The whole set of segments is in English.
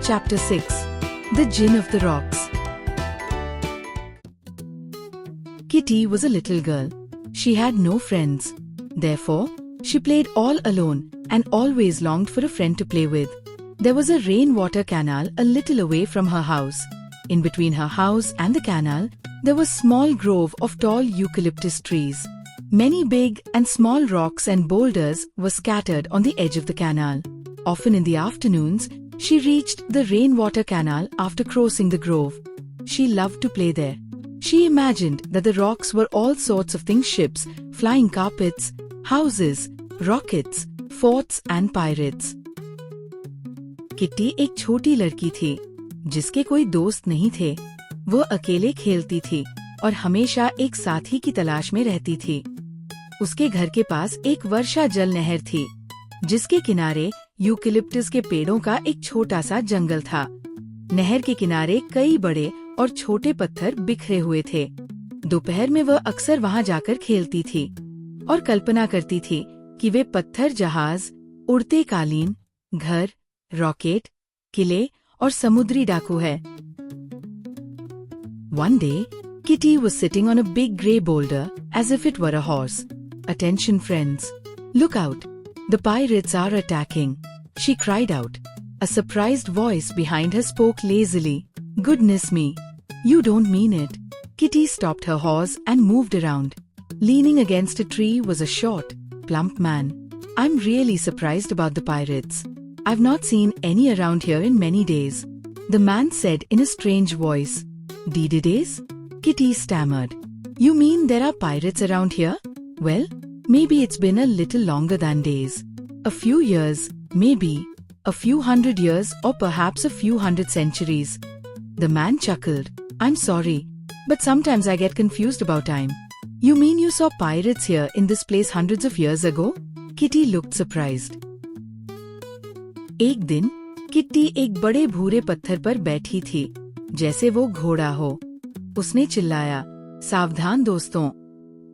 Chapter 6. The Djinn of the Rocks. Kitty was a little girl. She had no friends. Therefore, she played all alone and always longed for a friend to play with. There was a rainwater canal a little away from her house. In between her house and the canal, there was a small grove of tall eucalyptus trees. Many big and small rocks and boulders were scattered on the edge of the canal. Often in the afternoons, she reached the rainwater canal after crossing the grove. She loved to play there. She imagined that the rocks were all sorts of things: ships, flying carpets, houses, rockets, forts and pirates. Kitty एक छोटी लड़की थी जिसके कोई दोस्त नहीं थे। वो अकेले खेलती थी और हमेशा एक साथी की तलाश में रहती थी। उसके घर के पास एक वर्षा जल नहर थी जिसके किनारे यूकेलिप्टस के पेड़ों का एक छोटा सा जंगल था। नहर के किनारे कई बड़े और छोटे पत्थर बिखरे हुए थे। दोपहर में वह अक्सर वहां जाकर खेलती थी और कल्पना करती थी कि वे पत्थर जहाज, उड़ते कालीन, घर, रॉकेट, किले और समुद्री डाकू है। One day, Kitty was sitting on a big grey boulder as if it were a horse. Attention friends! Look out! The pirates are attacking! She cried out. A surprised voice behind her spoke lazily. Goodness me! You don't mean it! Kitty stopped her horse and moved around. Leaning against a tree was a short, plump man. I'm really surprised about the pirates. I've not seen any around here in many days, the man said in a strange voice. Days? Kitty stammered. You mean there are pirates around here? Well, maybe it's been a little longer than days. A few years, maybe. A few hundred years or perhaps a few hundred centuries. The man chuckled. I'm sorry, but sometimes I get confused about time. You mean you saw pirates here in this place hundreds of years ago? Kitty looked surprised. एक दिन kitty एक बड़े भूरे पत्थर पर बैठी थी जैसे वो घोड़ा हो। उसने चिल्लाया, सावधान दोस्तों,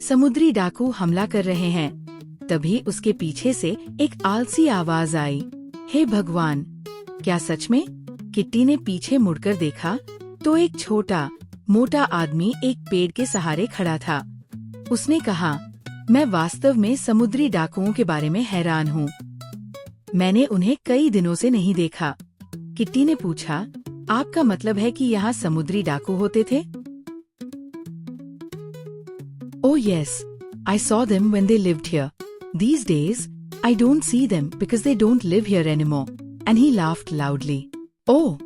समुद्री डाकू हमला कर रहे हैं। तभी उसके पीछे से एक आलसी आवाज आई, हे भगवान, क्या सच में? किट्टी ने पीछे मुड़कर देखा तो एक छोटा मोटा आदमी एक पेड़ के सहारे खड़ा था। उसने कहा, मैं वास्तव में समुद्री डाकुओं के बारे में हैरान हूँ। मैंने उन्हें कई दिनों से नहीं देखा। किट्टी ने पूछा, आपका मतलब है कि यहाँ समुद्री डाकू होते थे? Oh yes, I saw them when they lived here. These days, I don't see them because they don't live here anymore. And he laughed loudly. Oh,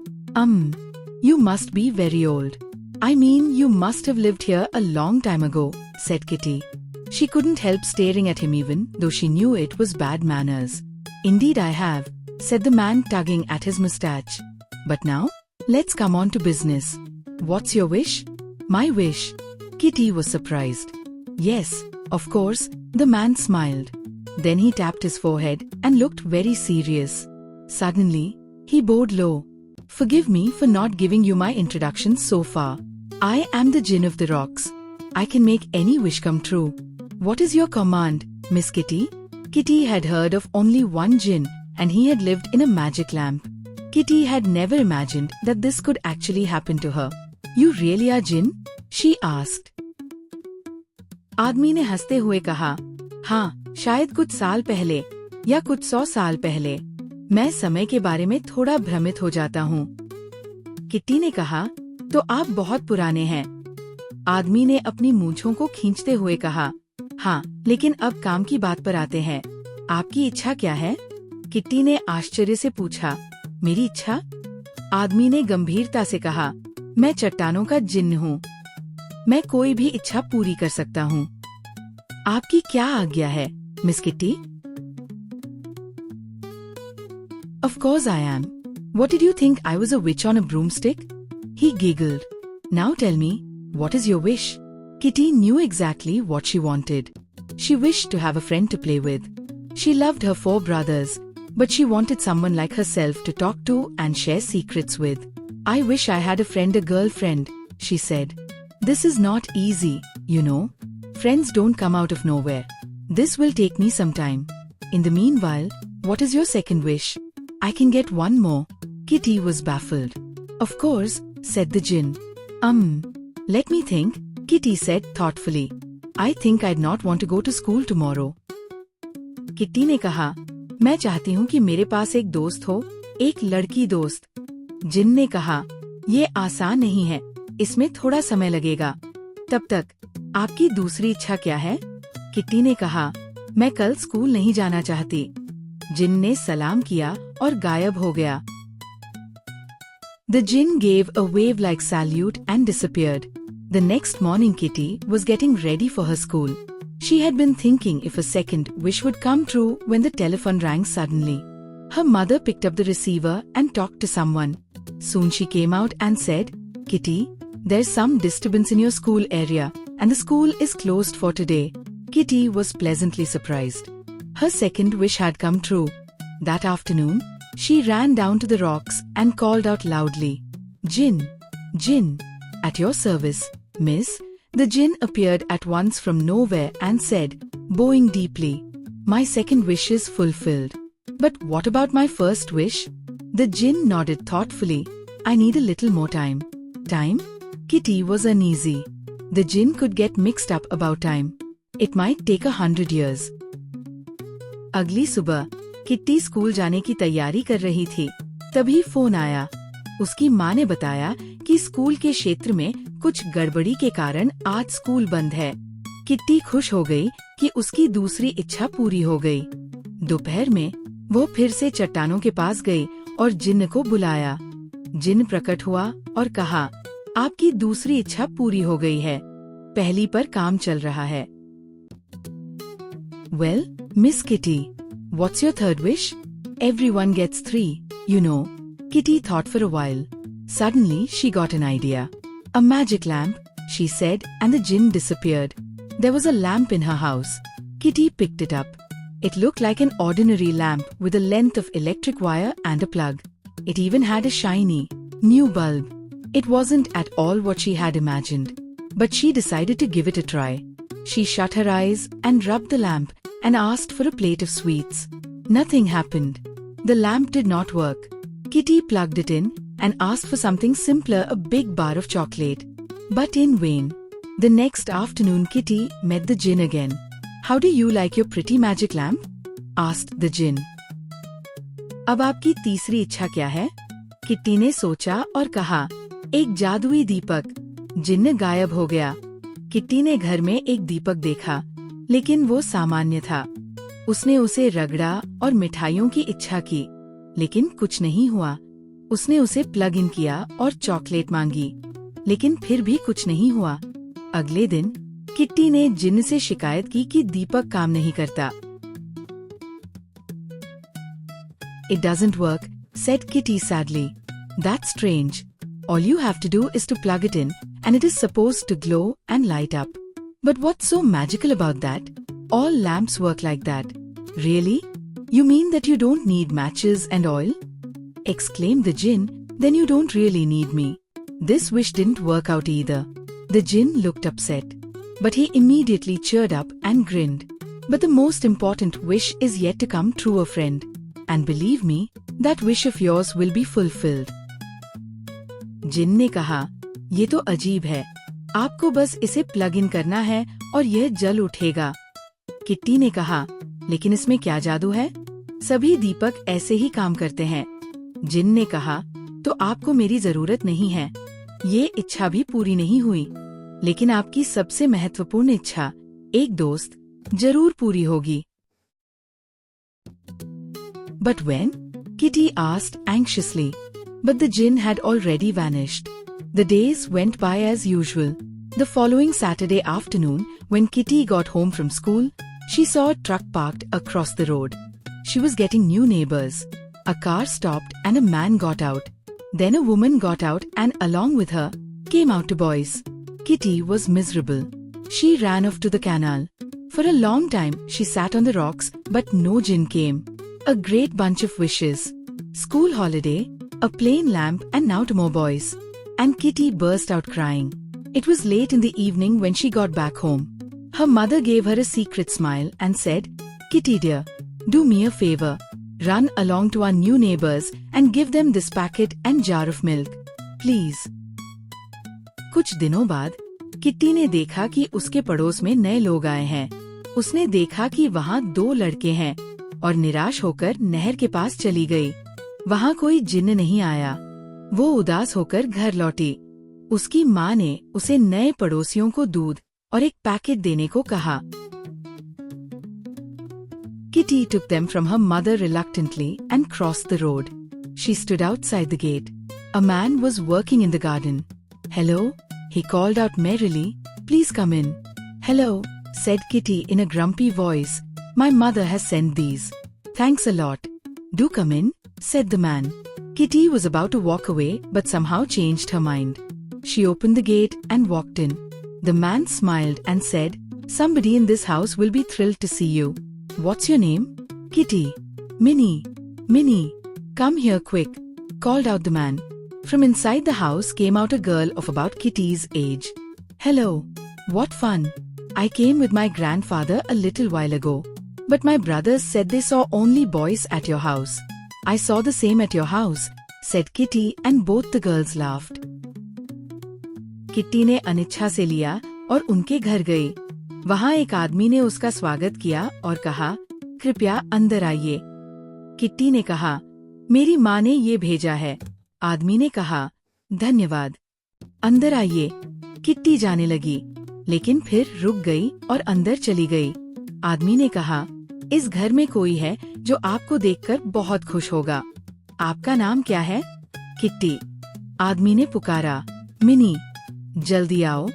you must be very old. I mean, you must have lived here a long time ago, said Kitty. She couldn't help staring at him even though she knew it was bad manners. Indeed I have, said the man tugging at his moustache. But now, let's come on to business. What's your wish? My wish. Kitty was surprised. Yes, of course, the man smiled. Then he tapped his forehead and looked very serious. Suddenly, he bowed low. Forgive me for not giving you my introduction so far. I am the Djinn of the Rocks. I can make any wish come true. What is your command, Miss Kitty? Kitty had heard of only one Djinn and he had lived in a magic lamp. Kitty had never imagined that this could actually happen to her. You really are Djinn? She asked. आदमी ने हंसते हुए कहा, हाँ, शायद कुछ साल पहले या कुछ 100 साल पहले। मैं समय के बारे में थोड़ा भ्रमित हो जाता हूँ। किट्टी ने कहा, तो आप बहुत पुराने हैं। आदमी ने अपनी मूंछों को खींचते हुए कहा, हाँ, लेकिन अब काम की बात पर आते हैं। आपकी इच्छा क्या है? किट्टी ने आश्चर्य से पूछा, मेरी इच्छा? आदमी ने गंभीरता से कहा, मैं चट्टानों का जिन्न हूँ। मैं कोई भी इच्छा पूरी कर सकता हूँ। आपकी क्या आज्ञा है, miss kitty? Of course I am. What did you think I was a witch on a broomstick? He giggled. Now tell me, what is your wish? Kitty knew exactly what she wanted. She wished to have a friend to play with. She loved her 4 brothers, but she wanted someone like herself to talk to and share secrets with. I wish I had a friend, a girlfriend, she said. This is not easy, you know. Friends don't come out of nowhere. This will take me some time. In the meanwhile, what is your second wish? I can get one more. Kitty was baffled. Of course, said the Jinn. Let me think, Kitty said thoughtfully. I think I'd not want to go to school tomorrow. Kitty ने कहा, मैं चाहती हूँ कि मेरे पास एक दोस्त हो, एक लड़की दोस्त। जिन ने कहा, ये आसान नहीं है, इसमें थोड़ा समय लगेगा। तब तक, आपकी दूसरी इच्छा क्या है? किट्टी ने कहा, मैं कल स्कूल नहीं जाना चाहती। जिन ने सलाम किया और गायब हो गया। The Jinn gave a wave-like salute and disappeared. The next morning Kitty was getting ready for her school. She had been thinking if a second wish would come true when the telephone rang suddenly. Her mother picked up the receiver and talked to someone. Soon she came out and said, Kitty, there's some disturbance in your school area and the school is closed for today. Kitty was pleasantly surprised. Her second wish had come true. That afternoon, she ran down to the rocks and called out loudly, Jinn, Jinn, at your service, miss. The Jinn appeared at once from nowhere and said, bowing deeply, my second wish is fulfilled. But what about my first wish? The Jinn nodded thoughtfully, I need a little more time. Time? Kitty was uneasy. The Jinn could get mixed up about time. It might take 100 years. अगली सुबह kitty school जाने की तैयारी कर रही थी, तभी phone आया। उसकी माँ ने बताया कि स्कूल के क्षेत्र में कुछ गड़बड़ी के कारण आज स्कूल बंद है। किट्टी खुश हो गई कि उसकी दूसरी इच्छा पूरी हो गई। दोपहर में वो फिर से चट्टानों के पास गई और जिन्न को बुलाया। जिन्न प्रकट हुआ और कहा, आपकी दूसरी इच्छा पूरी हो गई है, पहली पर काम चल रहा है। Well, Miss Kitty, what's your third wish? Everyone gets 3, you know. Kitty thought for a while. Suddenly, she got an idea. A magic lamp, she said, and the Jinn disappeared. There was a lamp in her house. Kitty picked it up. It looked like an ordinary lamp with a length of electric wire and a plug. It even had a shiny, new bulb. It wasn't at all what she had imagined. But she decided to give it a try. She shut her eyes and rubbed the lamp and asked for a plate of sweets. Nothing happened. The lamp did not work. Kitty plugged it in and asked for something simpler, a big bar of chocolate. But in vain. The next afternoon Kitty met the Jinn again. How do you like your pretty magic lamp? asked the Jinn. अब आपकी तीसरी इच्छा क्या है? Kitty ने सोचा और कहा, एक जादुई दीपक। जिन्न गायब हो गया। किट्टी ने घर में एक दीपक देखा, लेकिन वो सामान्य था। उसने उसे रगड़ा और मिठाइयों की इच्छा की, लेकिन कुछ नहीं हुआ। उसने उसे प्लग इन किया और चॉकलेट मांगी, लेकिन फिर भी कुछ नहीं हुआ। अगले दिन किट्टी ने जिन्न से शिकायत की कि दीपक काम नहीं करता। It doesn't work, said Kitty sadly. That's strange. All you have to do is to plug it in, and it is supposed to glow and light up. But what's so magical about that? All lamps work like that. Really? You mean that you don't need matches and oil? Exclaimed the Jinn, then you don't really need me. This wish didn't work out either. The Jinn looked upset. But he immediately cheered up and grinned. But the most important wish is yet to come true, a friend. And believe me, that wish of yours will be fulfilled. जिन ने कहा, ये तो अजीब है, आपको बस इसे plug in करना है और यह जल उठेगा। किट्टी ने कहा, लेकिन इसमें क्या जादू है? सभी दीपक ऐसे ही काम करते हैं। जिन ने कहा, तो आपको मेरी जरूरत नहीं है। ये इच्छा भी पूरी नहीं हुई, लेकिन आपकी सबसे महत्वपूर्ण इच्छा, एक दोस्त, जरूर पूरी होगी। But when? Kitty asked anxiously. But the Jinn had already vanished. The days went by as usual. The following Saturday afternoon, when Kitty got home from school, she saw a truck parked across the road. She was getting new neighbors. A car stopped and a man got out. Then a woman got out and along with her came out two boys. Kitty was miserable. She ran off to the canal. For a long time she sat on the rocks, but no Jinn came. A great bunch of wishes. School holiday, a plain lamp, and now two more boys. And Kitty burst out crying. It was late in the evening when she got back home. Her mother gave her a secret smile and said, Kitty dear, do me a favor. Run along to our new neighbors and give them this packet and jar of milk, please. कुछ दिनों बाद kitty ने देखा कि उसके पड़ोस में नए लोग आए हैं। उसने देखा कि वहाँ 2 लड़के हैं और निराश होकर नहर के पास चली गई। वहाँ कोई जिन्न नहीं आया। वो उदास होकर घर लौटी। उसकी माँ ने उसे नए पड़ोसियों को दूध और एक पैकेट देने को कहा। Kitty took them from her mother reluctantly and crossed the road. She stood outside the gate. A man was working in the garden. "Hello," he called out merrily. "Please come in." "Hello," said Kitty in a grumpy voice. "My mother has sent these." "Thanks a lot." "Do come in," said the man. Kitty was about to walk away but somehow changed her mind. She opened the gate and walked in. The man smiled and said, "Somebody in this house will be thrilled to see you. What's your name?" "Kitty." "Minnie. Minnie. Come here quick," called out the man. From inside the house came out a girl of about Kitty's age. "Hello. What fun. I came with my grandfather a little while ago. But my brothers said they saw only boys at your house. I saw the same at your house," said Kitty, and both the girls laughed. Kitty ने अनिच्छा से लिया और उनके घर गई। वहाँ एक आदमी ने उसका स्वागत किया और कहा, "कृपया अंदर आइए।" किट्टी ने कहा, "मेरी माँ ने ये भेजा है।" आदमी ने कहा, "धन्यवाद। अंदर आइए।" किट्टी जाने लगी, लेकिन फिर रुक गई और अंदर चली गई। आदमी ने कहा, "इस घर में कोई है जो आपको देखकर बहुत खुश होगा। आपका नाम क्या है?" किट्टी। आदमी ने पुकारा, "मिनी, जल्दी आओ।"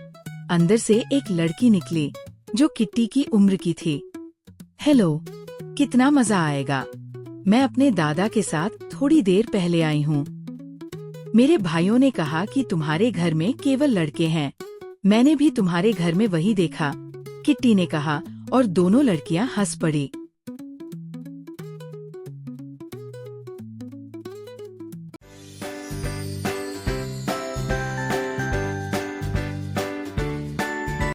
अंदर से एक लड़की निकली जो किट्टी की उम्र की थी। "हेलो, कितना मजा आएगा। मैं अपने दादा के साथ थोड़ी देर पहले आई हूँ। मेरे भाइयों ने कहा कि तुम्हारे घर में केवल लड़के हैं। मैंने भी तुम्हारे घर में वही देखा," किट्टी ने कहा और दोनों लड़कियां हंस पड़ी।